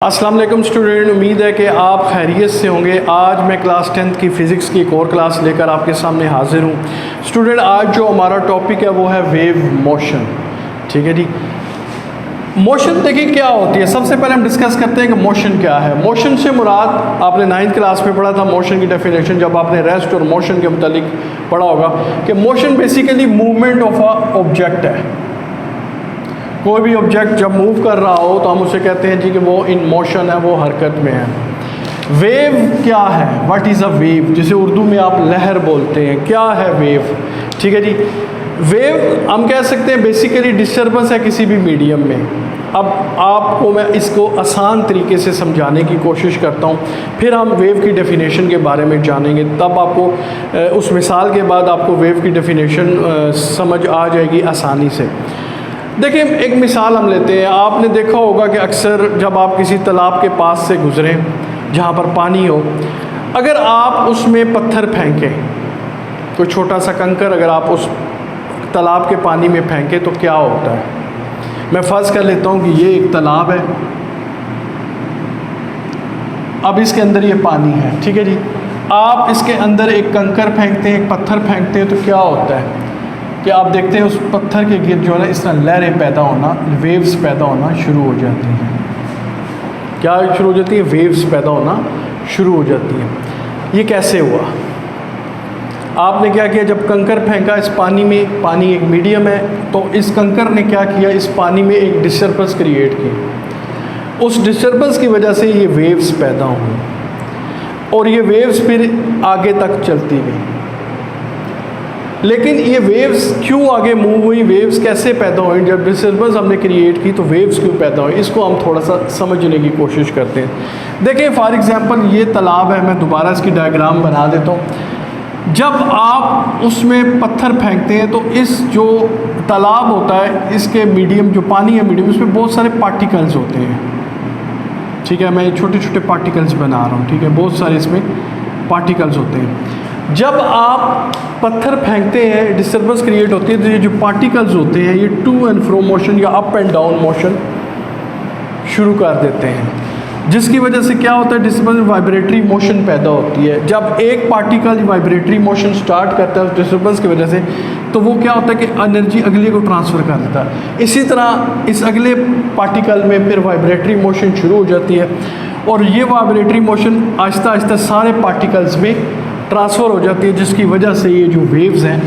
अस्सलाम वालेकुम स्टूडेंट, उम्मीद है कि आप खैरियत से होंगे। आज मैं क्लास 10th की फ़िज़िक्स की एक और क्लास लेकर आपके सामने हाज़िर हूँ। स्टूडेंट, आज जो हमारा टॉपिक है वो है वेव मोशन। ठीक है जी। मोशन देखिए क्या होती है। सबसे पहले हम डिस्कस करते हैं कि मोशन क्या है। मोशन से मुराद आपने 9th क्लास में पढ़ा था मोशन की डेफिनेशन, जब आपने रेस्ट और मोशन के मुतालिक पढ़ा होगा कि motion basically movement of a object है। कोई भी ऑब्जेक्ट जब मूव कर रहा हो तो हम उसे कहते हैं जी कि वो इन मोशन है, वो हरकत में है। वेव क्या है? व्हाट इज़ अ वेव, जिसे उर्दू में आप लहर बोलते हैं। क्या है वेव? ठीक है जी। वेव हम कह सकते हैं बेसिकली डिस्टर्बेंस है किसी भी मीडियम में। अब आपको मैं इसको आसान तरीके से समझाने की कोशिश करता हूँ, फिर हम वेव की डेफिनेशन के बारे में जानेंगे। तब आपको उस मिसाल के बाद आपको वेव की डेफिनेशन समझ आ जाएगी आसानी से। देखिए, एक मिसाल हम लेते हैं। आपने देखा होगा कि अक्सर जब आप किसी तालाब के पास से गुज़रें जहाँ पर पानी हो, अगर आप उसमें पत्थर फेंकें, कोई छोटा सा कंकर अगर आप उस तालाब के पानी में फेंकें तो क्या होता है। मैं फ़र्ज़ कर लेता हूँ कि ये एक तालाब है, अब इसके अंदर ये पानी है। ठीक है जी। आप इसके अंदर एक कंकर फेंकते हैं, एक पत्थर फेंकते हैं तो क्या होता है कि आप देखते हैं उस पत्थर के गिर्द जो है ना इस तरह लहरें पैदा होना, वेव्स पैदा होना शुरू हो जाती हैं। क्या शुरू हो जाती है? वेव्स पैदा होना शुरू हो जाती हैं। ये कैसे हुआ? आपने क्या किया, जब कंकर फेंका इस पानी में, पानी एक मीडियम है, तो इस कंकर ने क्या किया, इस पानी में एक डिस्टर्बेंस क्रिएट की। उस डिस्टर्बेंस की वजह से ये वेव्स पैदा हुई और ये वेव्स फिर आगे तक चलती गई। लेकिन ये वेव्स क्यों आगे मूव हुई, वेव्स कैसे पैदा हुई? जब डिस्टर्बेंस हमने क्रिएट की तो वेव्स क्यों पैदा हुई, इसको हम थोड़ा सा समझने की कोशिश करते हैं। देखिए, फॉर एग्जांपल ये तालाब है, मैं दोबारा इसकी डायग्राम बना देता हूँ। जब आप उसमें पत्थर फेंकते हैं तो इस जो तालाब होता है, इसके मीडियम जो पानी है मीडियम, उसमें बहुत सारे पार्टिकल्स होते हैं। ठीक है, मैं छोटे छोटे पार्टिकल्स बना रहा हूँ। ठीक है, बहुत सारे इसमें पार्टिकल्स होते हैं। जब आप पत्थर फेंकते हैं, डिस्टर्बेंस क्रिएट होती है, तो ये जो पार्टिकल्स होते हैं ये टू एंड फ्रो मोशन या अप एंड डाउन मोशन शुरू कर देते हैं, जिसकी वजह से क्या होता है, डिस्टर्बेंस वाइब्रेटरी मोशन पैदा होती है। जब एक पार्टिकल वाइब्रेटरी मोशन स्टार्ट करता है डिस्टर्बेंस की वजह से, तो वो क्या होता है कि एनर्जी अगले को ट्रांसफ़र कर देता है। इसी तरह इस अगले पार्टिकल में फिर वाइब्रेटरी मोशन शुरू हो जाती है और ये वाइब्रेटरी मोशन आहिस्ता आहिस्ता सारे पार्टिकल्स में ट्रांसफ़र हो जाती है, जिसकी वजह से ये जो वेव्स हैं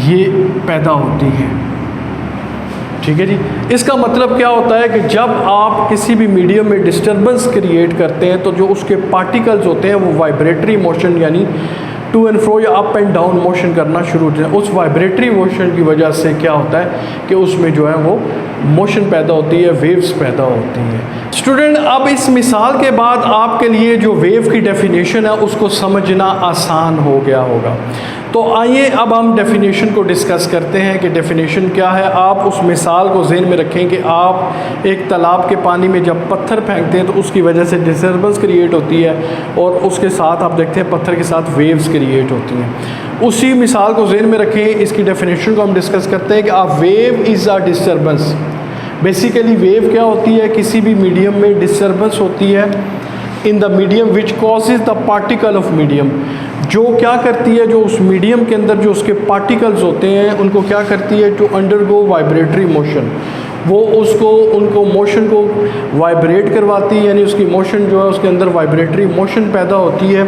ये पैदा होती हैं। ठीक है जी। इसका मतलब क्या होता है कि जब आप किसी भी मीडियम में डिस्टर्बेंस क्रिएट करते हैं तो जो उसके पार्टिकल्स होते हैं वो वाइब्रेटरी मोशन यानी टू एंड फ्रो या अप एंड डाउन मोशन करना शुरू हो जाता है। उस वाइब्रेटरी मोशन की वजह से क्या होता है कि उसमें जो है वो मोशन पैदा होती है, वेव्स पैदा होती हैं। स्टूडेंट, अब इस मिसाल के बाद आपके लिए जो वेव की डेफिनेशन है उसको समझना आसान हो गया होगा। तो आइए अब हम डेफिनेशन को डिस्कस करते हैं कि डेफिनेशन क्या है। आप उस मिसाल को ज़हन में रखें कि आप एक तालाब के पानी में जब पत्थर फेंकते हैं तो उसकी वजह से डिस्टर्बेंस क्रिएट होती है और उसके साथ आप देखते हैं पत्थर के साथ वेव्स क्रिएट होती हैं। उसी मिसाल को ज़हन में रखें, इसकी डेफिनेशन को हम डिस्कस करते हैं कि a wave is a disturbance. Basically wave क्या होती है? किसी भी मीडियम में डिस्टर्बेंस होती है in the medium which causes the particle of medium. जो क्या करती है, जो उस मीडियम के अंदर जो उसके पार्टिकल्स होते हैं उनको क्या करती है, टू अंडरगो वाइब्रेटरी मोशन। वो उसको उनको मोशन को वाइब्रेट करवाती है, यानी उसकी मोशन जो है उसके अंदर वाइब्रेटरी मोशन पैदा होती है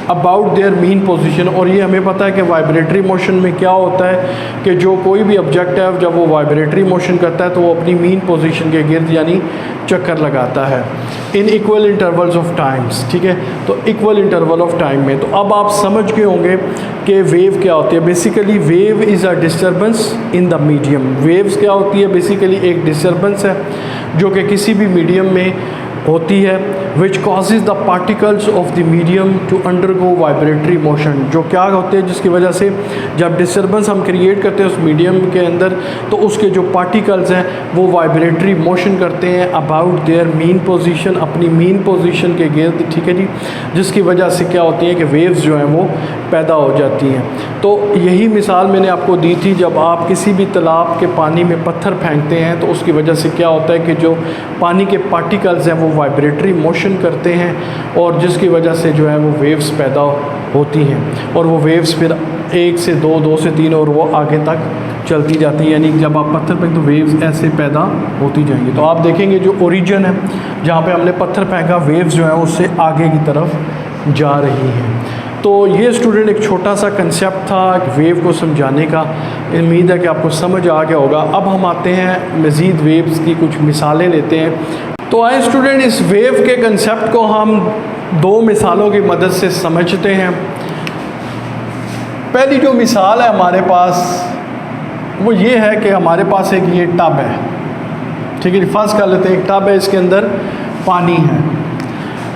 अबाउट देयर मीन पोजीशन। और ये हमें पता है कि वाइब्रेटरी मोशन में क्या होता है कि जो कोई भी ऑब्जेक्ट है जब वो वाइब्रेटरी मोशन करता है तो वो अपनी मीन पोजीशन के गिर्द यानी चक्कर लगाता है in equal intervals of times. ठीक है, तो इक्वल इंटरवल ऑफ टाइम में। तो अब आप समझ गए होंगे कि वेव क्या होती है। Basically wave is a disturbance in the medium. Waves क्या होती है? बेसिकली एक डिस्टर्बेंस है जो कि किसी भी मीडियम में होती है which causes the particles of the medium to undergo vibratory motion. जो क्या होते हैं, जिसकी वजह से जब डिस्टर्बेंस हम क्रिएट करते हैं उस मीडियम के अंदर तो उसके जो पार्टिकल्स हैं वो वाइब्रेटरी मोशन करते हैं अबाउट देयर मीन पोजीशन, अपनी मीन पोजीशन के गिर्द। ठीक है जी, जिसकी वजह से क्या होती है कि वेव्स जो हैं वो पैदा हो जाती हैं। तो यही मिसाल मैंने आपको दी थी, जब आप किसी भी तालाब के पानी में पत्थर फेंकते हैं तो उसकी वजह से क्या होता है कि जो पानी के पार्टिकल्स हैं वो वाइब्रेटरी मोशन करते हैं और जिसकी वजह से जो है वो वेव्स पैदा होती हैं और वो वेव्स फिर 1 से 2, 2 से 3 और वो आगे तक चलती जाती है। यानी जब आप पत्थर फेंक तो वेव्स ऐसे पैदा होती जाएंगी। तो आप देखेंगे जो ओरिजिन है जहाँ पे हमने पत्थर फेंका, वेव्स जो है उससे आगे की तरफ जा रही हैं। तो ये स्टूडेंट एक छोटा सा कंसेप्ट था एक वेव को समझाने का। उम्मीद है कि आपको समझ आ गया होगा। अब हम आते हैं मज़ीद वेव्स की कुछ मिसालें लेते हैं। तो आए स्टूडेंट, इस वेव के कंसेप्ट को हम 2 मिसालों की मदद से समझते हैं। पहली जो मिसाल है हमारे पास वो ये है कि हमारे पास एक ये टब है, ठीक है। फर्स्ट कर लेते हैं, एक टब है, इसके अंदर पानी है।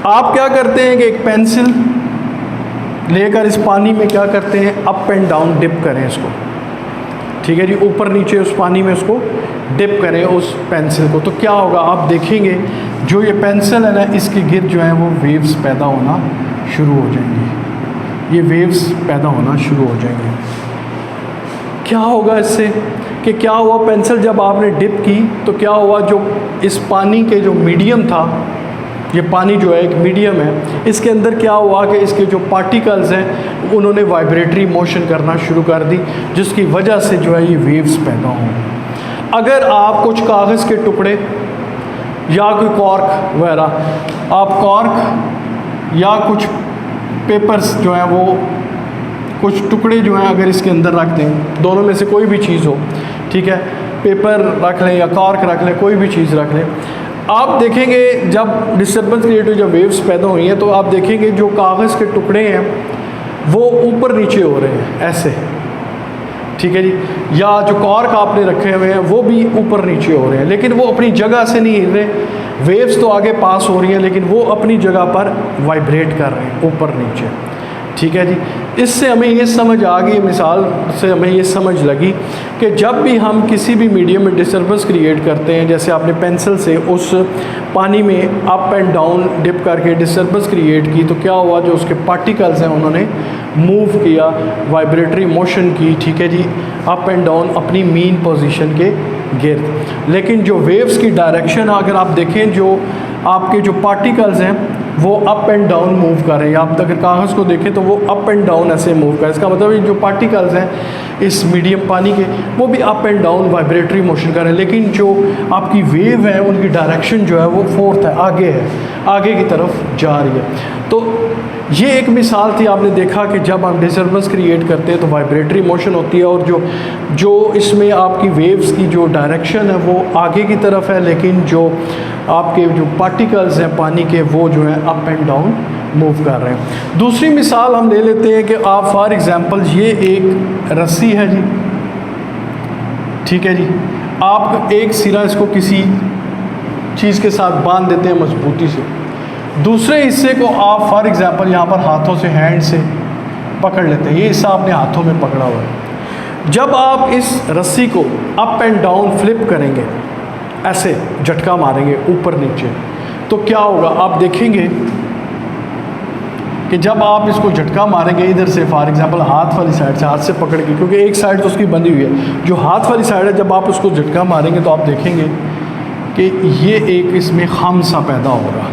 आप क्या करते हैं कि एक पेंसिल लेकर इस पानी में क्या करते हैं, अप एंड डाउन डिप करें इसको, ठीक है जी, ऊपर नीचे उस पानी में उसको डिप करें उस पेंसिल को। तो क्या होगा, आप देखेंगे जो ये पेंसिल है ना, इसके गिर्द जो है वो वेव्स पैदा होना शुरू हो जाएंगी। ये वेव्स पैदा होना शुरू हो जाएंगे। क्या होगा इससे कि क्या हुआ, पेंसिल जब आपने डिप की तो क्या हुआ, जो इस पानी के जो मीडियम था, ये पानी जो है एक मीडियम है, इसके अंदर क्या हुआ कि इसके जो पार्टिकल्स हैं उन्होंने वाइब्रेटरी मोशन करना शुरू कर दी, जिसकी वजह से जो है ये वेव्स पैदा हों। अगर आप कुछ कागज़ के टुकड़े या कोई कॉर्क वगैरह, आप कॉर्क या कुछ पेपर्स जो हैं वो कुछ टुकड़े जो हैं अगर इसके अंदर रख दें, दोनों में से कोई भी चीज़ हो, ठीक है, पेपर रख लें या कॉर्क रख लें, कोई भी चीज़ रख लें, आप देखेंगे जब डिस्टर्बेंस क्रिएट हुई, जब वेव्स पैदा हुई हैं, तो आप देखेंगे जो कागज़ के टुकड़े हैं वो ऊपर नीचे हो रहे हैं ऐसे, ठीक है जी, या जो कॉर्क आपने रखे हुए हैं वो भी ऊपर नीचे हो रहे हैं, लेकिन वो अपनी जगह से नहीं हिल रहे। वेव्स तो आगे पास हो रही हैं लेकिन वो अपनी जगह पर वाइब्रेट कर रहे हैं ऊपर नीचे, ठीक है जी। इससे हमें ये समझ आ गई, मिसाल से हमें ये समझ लगी कि जब भी हम किसी भी मीडियम में डिस्टर्बेंस क्रिएट करते हैं, जैसे आपने पेंसिल से उस पानी में अप एंड डाउन डिप करके डिस्टर्बेंस क्रिएट की, तो क्या हुआ, जो उसके पार्टिकल्स हैं उन्होंने मूव किया, वाइब्रेटरी मोशन की, ठीक है जी, अप एंड डाउन अपनी मीन पोजीशन के गिर्द। लेकिन जो वेव्स की डायरेक्शन अगर आप देखें, जो आपके जो पार्टिकल्स हैं वो अप एंड डाउन मूव कर रहे हैं। आप अगर कागज़ को देखें तो वो अप एंड डाउन ऐसे मूव कर रहे हैं। इसका मतलब ये जो पार्टिकल्स हैं इस मीडियम पानी के, वो भी up and down vibratory motion कर रहे हैं, लेकिन जो आपकी वेव है उनकी डायरेक्शन जो है वो फोर्थ है, आगे है, आगे की तरफ जा रही है। तो ये एक मिसाल थी, आपने देखा कि जब हम डिस्टर्बेंस क्रिएट करते हैं तो वाइब्रेटरी मोशन होती है और जो इसमें आपकी वेव्स की जो डायरेक्शन है वो आगे की तरफ है, लेकिन जो आपके जो पार्टिकल्स हैं पानी के वो जो है अप एंड डाउन मूव कर रहे हैं। दूसरी मिसाल हम ले लेते हैं कि आप फॉर एग्जांपल ये एक रस्सी है जी, ठीक है जी, आप एक सिरा इसको किसी चीज़ के साथ बांध देते हैं मजबूती से, दूसरे हिस्से को आप फॉर एग्जांपल यहाँ पर हाथों से, हैंड से पकड़ लेते हैं, ये हिस्सा आपने हाथों में पकड़ा हुआ है। जब आप इस रस्सी को अप एंड डाउन फ्लिप करेंगे, ऐसे झटका मारेंगे ऊपर नीचे, तो क्या होगा, आप देखेंगे कि जब आप इसको झटका मारेंगे इधर से, फॉर एग्जांपल हाथ वाली साइड से, हाथ से पकड़ के, क्योंकि एक साइड तो उसकी बंधी हुई है, जो हाथ वाली साइड है, जब आप उसको झटका मारेंगे तो आप देखेंगे कि ये एक इसमें हम सा पैदा होगा,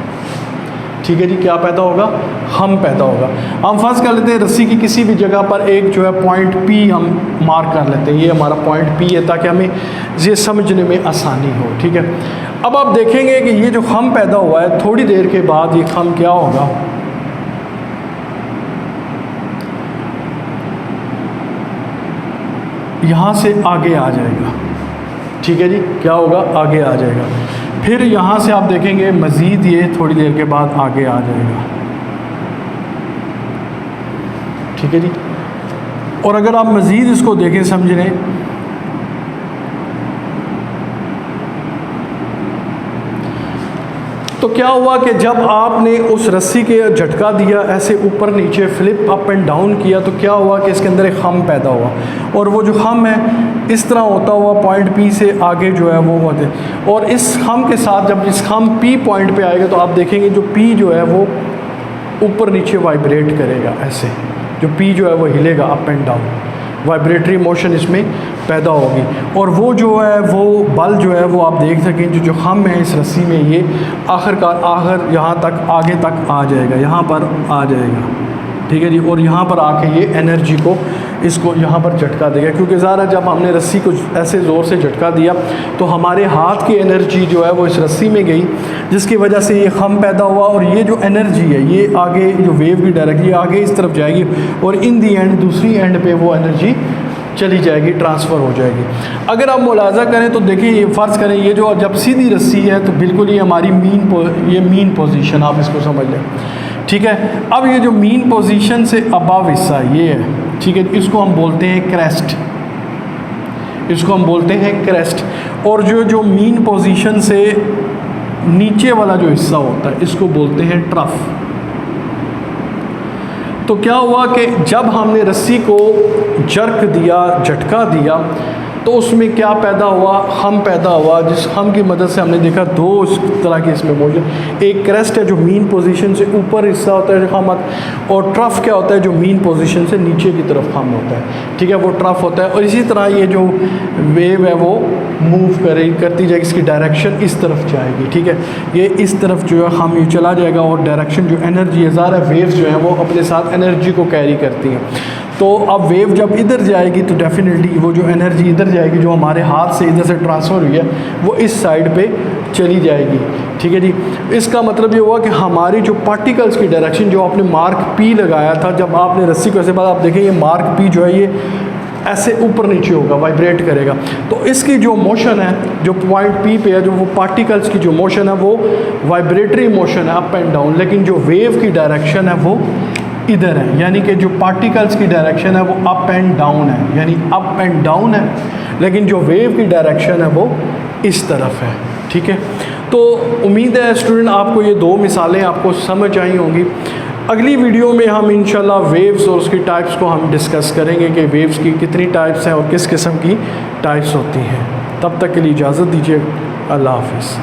ठीक है जी। क्या पैदा होगा, हम पैदा होगा। हम फर्ज कर लेते हैं रस्सी की किसी भी जगह पर एक जो है पॉइंट P हम मार्क कर लेते हैं, ये हमारा पॉइंट P है, ताकि हमें ये समझने में आसानी हो, ठीक है। अब आप देखेंगे कि ये जो हम पैदा हुआ है, थोड़ी देर के बाद ये हम क्या होगा, यहाँ से आगे आ जाएगा, ठीक है जी, क्या होगा, आगे आ जाएगा। फिर यहाँ से आप देखेंगे मज़ीद ये थोड़ी देर के बाद आगे आ जाएगा, ठीक है जी। और अगर आप मज़ीद इसको देखें, समझने, तो क्या हुआ कि जब आपने उस रस्सी के झटका दिया, ऐसे ऊपर नीचे फ्लिप अप एंड डाउन किया, तो क्या हुआ कि इसके अंदर एक हम पैदा हुआ, और वो जो हम है इस तरह होता हुआ पॉइंट P से आगे जो है वो होते, और इस हम के साथ जब इस हम P पॉइंट पे आएगा तो आप देखेंगे जो P जो है वो ऊपर नीचे वाइब्रेट करेगा, ऐसे जो P जो है वो हिलेगा up and down, vibratory motion इसमें पैदा होगी। और वो जो है वो बल जो है वो आप देख सकें जो हम है इस रस्सी में, ये आखिर यहाँ तक आगे तक आ जाएगा, यहाँ पर आ जाएगा, ठीक है जी। और यहाँ पर आके ये एनर्जी को इसको यहाँ पर झटका देगा, क्योंकि ज़रा जब हमने रस्सी को ऐसे ज़ोर से झटका दिया तो हमारे हाथ की एनर्जी जो है वो इस रस्सी में गई, जिसकी वजह से ये खम पैदा हुआ। और ये जो एनर्जी है ये आगे जो वेव की डायरेक्शन आगे इस तरफ जाएगी और इन दी एंड दूसरी एंड पे वो एनर्जी चली जाएगी, ट्रांसफ़र हो जाएगी। अगर आप मुलाजा करें तो देखिए, ये फ़र्ज़ करें ये जो जब सीधी रस्सी है तो बिल्कुल ये हमारी मीन पोजीशन आप इसको समझ लें, ठीक है। अब ये जो मीन पोजीशन से अबव हिस्सा ये है, ठीक है, इसको हम बोलते हैं क्रेस्ट, इसको हम बोलते हैं क्रेस्ट। और जो मीन पोजीशन से नीचे वाला जो हिस्सा होता है इसको बोलते हैं ट्रफ। तो क्या हुआ कि जब हमने रस्सी को जर्क दिया, झटका दिया, तो उसमें क्या पैदा हुआ, हम पैदा हुआ, जिस हम की मदद से हमने देखा दो इस तरह के इसमें मौजूद, एक क्रेस्ट है जो मीन पोजीशन से ऊपर हिस्सा होता है खम, और ट्रफ क्या होता है जो मीन पोजीशन से नीचे की तरफ खम होता है, ठीक है, वो ट्रफ होता है। और इसी तरह ये जो वेव है वो मूव करती जाएगी, इसकी डायरेक्शन इस तरफ जाएगी, ठीक है, ये इस तरफ जो है हम ये चला जाएगा। और डायरेक्शन जो एनर्जी है, ज़ारा वेव्स जो है वो अपने साथ एनर्जी को कैरी करती हैं। तो अब वेव जब इधर जाएगी तो डेफिनेटली वो जो एनर्जी इधर जाएगी, जो हमारे हाथ से इधर से ट्रांसफ़र हुई है, वो इस साइड पे चली जाएगी, ठीक है जी। इसका मतलब ये हुआ कि हमारी जो पार्टिकल्स की डायरेक्शन, जो आपने मार्क पी लगाया था, जब आपने रस्सी को ऐसे बाद आप देखें ये मार्क पी जो है ये ऐसे ऊपर नीचे होगा, वाइब्रेट करेगा। तो इसकी जो मोशन है, जो पॉइंट पी पे है, जो वो पार्टिकल्स की जो मोशन है वो वाइब्रेटरी मोशन है, अप एंड डाउन। लेकिन जो वेव की डायरेक्शन है वो इधर है, यानी कि जो पार्टिकल्स की डायरेक्शन है वो अप एंड डाउन है, यानी अप एंड डाउन है। लेकिन जो वेव की डायरेक्शन है वो इस तरफ है, ठीक है। तो उम्मीद है स्टूडेंट आपको ये दो मिसालें आपको समझ आई होंगी। अगली वीडियो में हम इंशाल्लाह वेव्स और उसकी टाइप्स को हम डिस्कस करेंगे कि वेव्स की कितनी टाइप्स हैं और किस किस्म की टाइप्स होती हैं। तब तक के लिए इजाज़त दीजिए, अल्लाह हाफ़िज़।